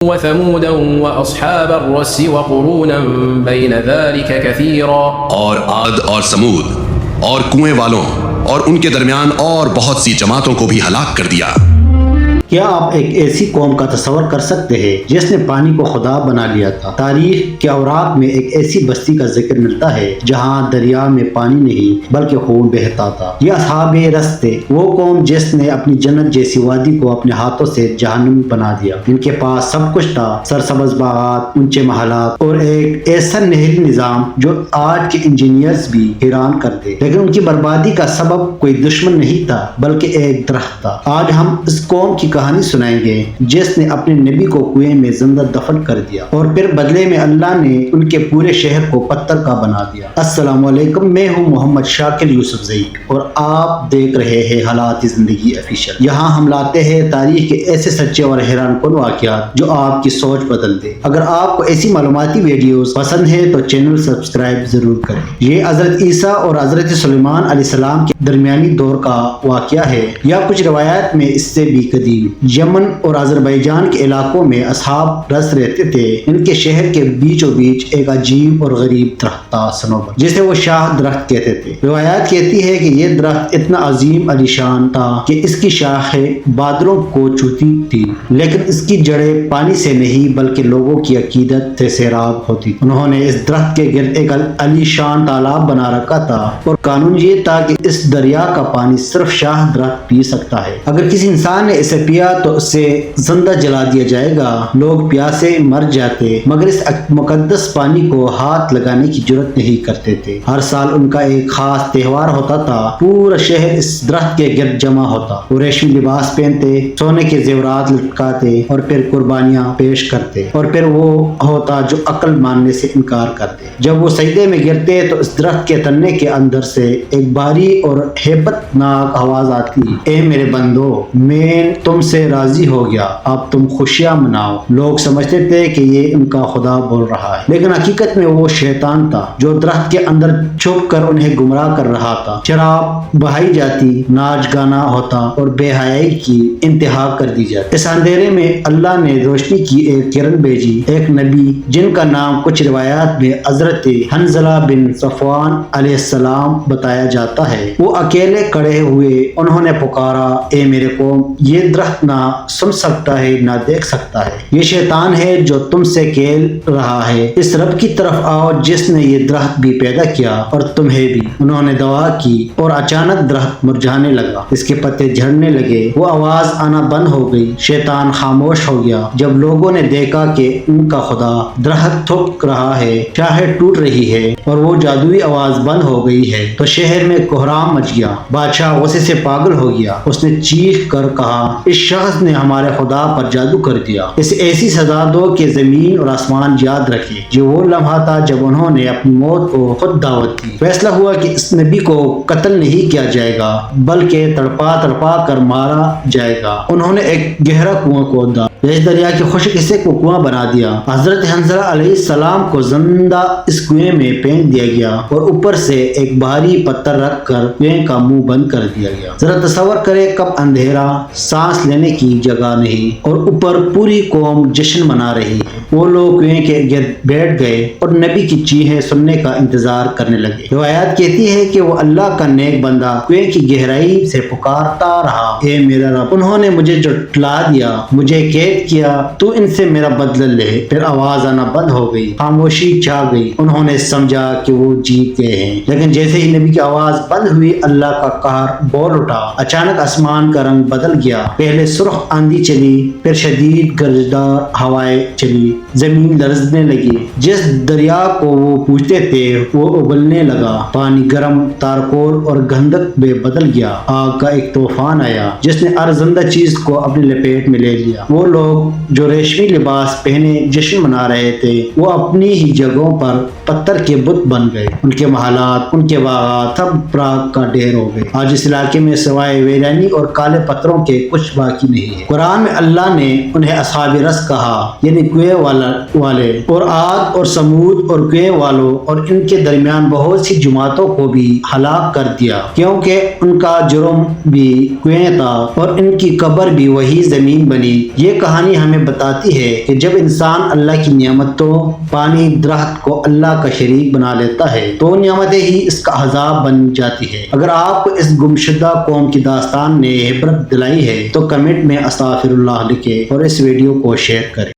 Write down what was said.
وثمودا وأصحاب الرس وقرونا بين ذلك كثيرا، اور عاد اور سمود اور کنویں والوں اور ان کے درمیان اور بہت سی جماعتوں کو بھی ہلاک کر دیا۔ کیا آپ ایک ایسی قوم کا تصور کر سکتے ہیں جس نے پانی کو خدا بنا لیا تھا؟ تاریخ کے اوراق میں ایک ایسی بستی کا ذکر ملتا ہے جہاں دریا میں پانی نہیں بلکہ خون بہتا تھا۔ یہ اصحاب رس تھے، وہ قوم جس نے اپنی جنت جیسی وادی کو اپنے ہاتھوں سے جہنم بنا دیا۔ ان کے پاس سب کچھ تھا، سرسبز باغات، اونچے محلات اور ایک ایسا نہری نظام جو آج کے انجینئرز بھی حیران کر دے، لیکن ان کی بربادی کا سبب کوئی دشمن نہیں تھا بلکہ ایک درخت تھا۔ آج ہم اس قوم کی کہانی سنائیں گے جس نے اپنے نبی کو کنویں میں زندہ دفن کر دیا اور پھر بدلے میں اللہ نے ان کے پورے شہر کو پتھر کا بنا دیا۔ السلام علیکم، میں ہوں محمد شاکر یوسف زئی اور آپ دیکھ رہے ہیں حالات زندگی آفیشل۔ یہاں ہم لاتے ہیں تاریخ کے ایسے سچے اور حیران کن واقعات جو آپ کی سوچ بدل دے۔ اگر آپ کو ایسی معلوماتی ویڈیوز پسند ہے تو چینل سبسکرائب ضرور کریں۔ یہ حضرت عیسیٰ اور حضرت سلیمان علیہ السلام کے درمیانی دور کا واقعہ ہے، یا کچھ روایات میں اس سے بھی قدیم۔ یمن اور آذربائیجان کے علاقوں میں اصحاب رس رہتے تھے۔ ان کے شہر کے بیچوں بیچ ایک عجیب اور غریب درخت تھا، صنوبر، جسے وہ شاہ درخت کہتے تھے۔ روایات کہتی ہے کہ یہ درخت اتنا عظیم علیشان تھا کہ اس کی شاخیں بادلوں کو چھوتی تھی، لیکن اس کی جڑیں پانی سے نہیں بلکہ لوگوں کی عقیدت سے سیراب ہوتی۔ انہوں نے اس درخت کے گرد ایک علیشان تالاب بنا رکھا تھا اور قانون یہ تھا کہ اس دریا کا پانی صرف شاہ درخت پی سکتا ہے۔ اگر کسی انسان نے اسے پیا تو اسے زندہ جلا دیا جائے گا۔ لوگ پیاسے مر جاتے مگر اس مقدس پانی کو ہاتھ لگانے کی جرت نہیں کرتے تھے۔ ہر سال ان کا ایک خاص تہوار ہوتا تھا، پورا شہر اس درخت کے گرد جمع ہوتا، وہ ریشمی لباس پہنتے، سونے کے زیورات لٹکاتے اور پھر قربانیاں پیش کرتے، اور پھر وہ ہوتا جو عقل ماننے سے انکار کرتے۔ جب وہ سجدے میں گرتے تو اس درخت کے تنے کے اندر سے ایک بھاری اور ہیبت ناک آواز آتی، اے میرے بندو، میں تم سے راضی ہو گیا، اب تم خوشیاں مناؤ۔ لوگ سمجھتے تھے کہ یہ ان کا خدا بول رہا ہے، لیکن حقیقت میں وہ شیطان تھا جو درخت کے اندر چھپ کر انہیں گمراہ کر رہا تھا۔ شراب بہائی جاتی، ناچ گانا ہوتا اور بے حیائی کی انتہا کر دی جاتی۔ اس اندھیرے میں اللہ نے روشنی کی ایک کرن بھیجی، ایک نبی جن کا نام کچھ روایات میں حضرت حنظلہ بن صفوان علیہ السلام بتایا جاتا ہے۔ وہ اکیلے کھڑے ہوئے، انہوں نے پکارا، اے میرے قوم، یہ درخت نہ سن سکتا ہے نہ دیکھ سکتا ہے، یہ شیطان ہے جو تم سے کھیل رہا ہے، اس رب کی طرف آؤ جس نے یہ درخت بھی پیدا کیا اور تمہیں بھی۔ انہوں نے دعا کی اور اچانک درخت مرجھانے لگا، اس کے پتے جھڑنے لگے، وہ آواز آنا بند ہو گئی، شیطان خاموش ہو گیا۔ جب لوگوں نے دیکھا کہ ان کا خدا درخت تھک رہا ہے، شاخیں ٹوٹ رہی ہے اور وہ جادوئی آواز بند ہو گئی ہے تو شہر میں کوہرام مچ گیا۔ بادشاہ غصے سے پاگل ہو گیا، اس نے چیخ کر کہا، اس شخص نے ہمارے خدا پر جادو کر دیا، اسے ایسی سزا دو کہ زمین اور آسمان یاد رکھے۔ یہ وہ لمحہ تھا جب انہوں نے اپنی موت کو خود دعوت دی۔ فیصلہ ہوا کہ اس نبی کو قتل نہیں کیا جائے گا بلکہ تڑپا تڑپا کر مارا جائے گا۔ انہوں نے ایک گہرا کنواں کھودا، اس دریا کے خشک حصے کو کنواں بنا دیا۔ حضرت حنظلہ علیہ السلام کو زندہ اس کنویں میں پھینک دیا گیا اور اوپر سے ایک بھاری پتھر رکھ کر کنویں کا منہ بند کر دیا گیا۔ ذرا تصور کرے، کب اندھیرا، سانس لینے کی جگہ نہیں اور اوپر پوری قوم جشن منا رہی ہے۔ وہ لوگ کنویں کے گرد بیٹھ گئے اور نبی کی چیخیں سننے کا انتظار کرنے لگے۔ روایات کہتی ہے کہ وہ اللہ کا نیک بندہ کنویں کی گہرائی سے پکارتا رہا، اے میرا رب، انہوں نے مجھے جھٹلا دیا، مجھے قید کیا، تو ان سے میرا بدلہ لے۔ پھر آواز آنا بند ہو گئی، خاموشی چھا گئی۔ انہوں نے سمجھا کہ وہ جیت گئے ہیں، لیکن جیسے ہی نبی کی آواز بند ہوئی، اللہ کا قہر بول اٹھا۔ اچانک آسمان کا رنگ بدل گیا، پہلے سرخ آندھی چلی، پھر شدید گرجدار ہوائیں چلی، زمین لرزنے لگی۔ جس دریا کو وہ پوجتے تھے وہ ابلنے لگا، پانی گرم، تارکول اور گندھک میں بدل گیا۔ آگ کا ایک طوفان آیا جس نے ہر زندہ چیز کو اپنی لپیٹ میں لے لیا۔ وہ لوگ جو ریشمی لباس پہنے جشن منا رہے تھے وہ اپنی ہی جگہوں پر پتھر کے بت بن گئے، ان کے محلات، ان کے باغات سب پراگ کا ڈھیر ہو گئے۔ آج اس علاقے میں سوائے ویرانی اور کالے پتھروں کے کچھ اللہ کی نہیں ہے۔ قرآن میں اللہ نے انہیں اصحاب رس کہا، یعنی کنویں والے، اور عاد اور سمود اور کنویں والوں اور ان کے درمیان بہت سی جماعتوں کو بھی ہلاک کر دیا، کیونکہ ان کا جرم بھی کنویں تھا اور ان کی قبر بھی وہی زمین بنی۔ یہ کہانی ہمیں بتاتی ہے کہ جب انسان اللہ کی نعمتوں، پانی، درخت کو اللہ کا شریک بنا لیتا ہے تو نعمتیں ہی اس کا عذاب بن جاتی ہے۔ اگر آپ کو اس گمشدہ قوم کی داستان نے عبرت دلائی ہے تو کمنٹ میں استغفر اللہ لکھیں اور اس ویڈیو کو شیئر کریں۔